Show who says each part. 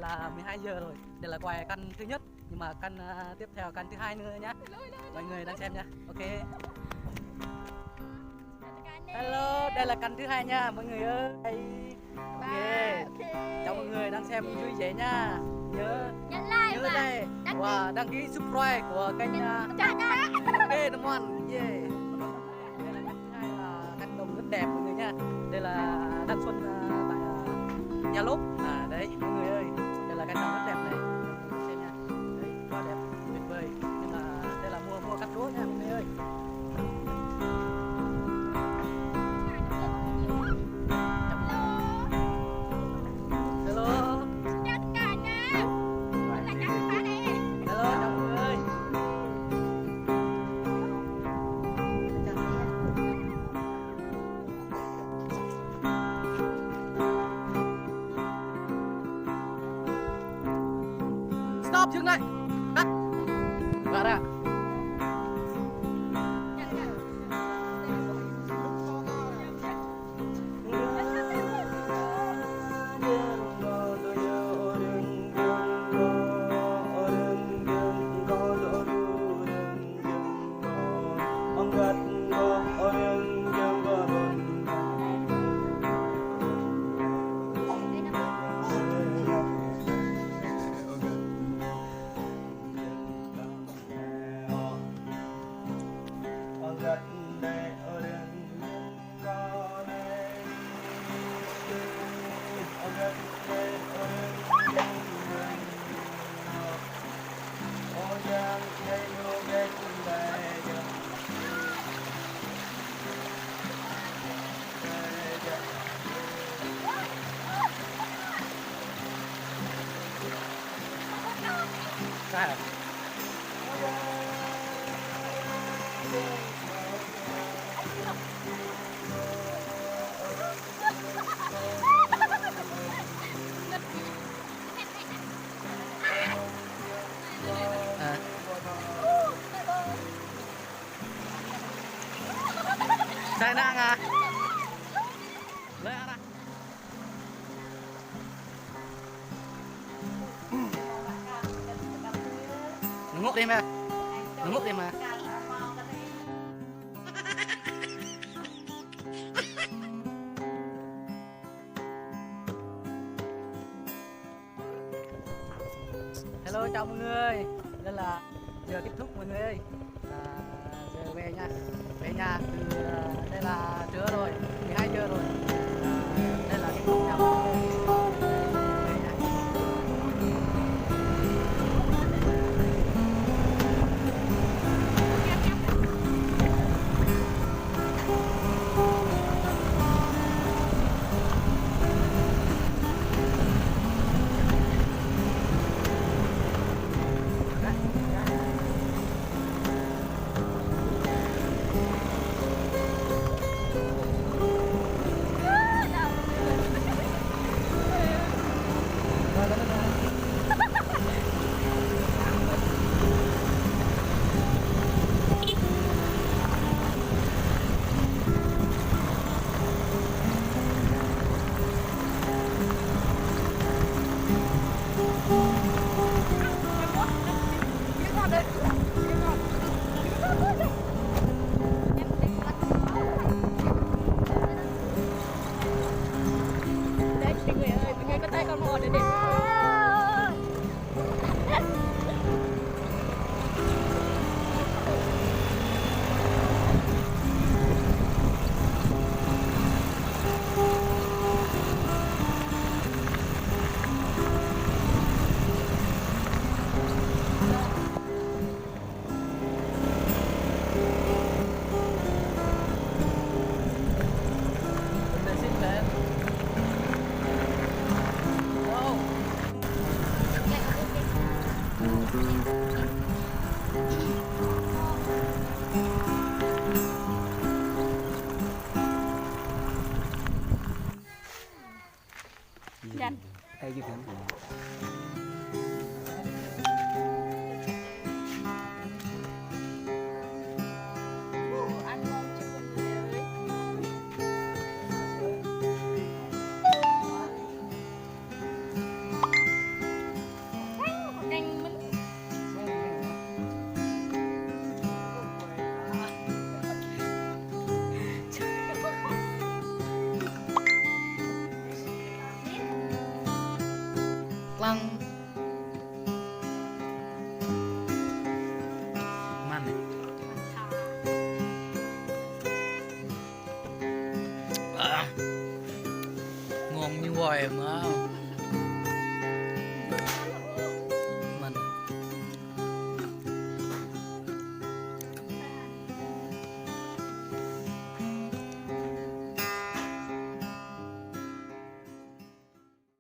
Speaker 1: là 12 giờ rồi. Đây là quay căn thứ nhất, nhưng mà căn tiếp theo, căn thứ hai nữa nhá. Mọi người đang xem nha. Ok. Hello, đây là căn thứ hai nha mọi người ơi. Ok. Chào mọi người đang xem vui vẻ nha. Nhớ
Speaker 2: like
Speaker 1: nhớ đây và đăng ký subscribe của kênh Ok đúng không? Yeah. Đây là căn thứ hai là căn đồng rất đẹp mọi người nha. Đây là Đăng Xuân tại Nhà Lốp. Đấy mọi người ơi, đây là căn đồng rất đẹp này. Xem nha. Đấy, quá đẹp, tuyệt vời. Nhưng mà đây là mua cắt lúa nha mọi người ơi. Stop, dừng lại. Cắt. Gạt ra. Sai rồi. Sai nang à? Lấy ăn à? Ngốc đi mà. Ngốc đi mà. Hello chào mọi người. Đây là giờ kết thúc mọi người ơi. Giờ về nha. Về nhà từ đây là trưa rồi, 12 giờ rồi. Đây là kết thúc nha mọi người. Về nha.
Speaker 2: vòi mà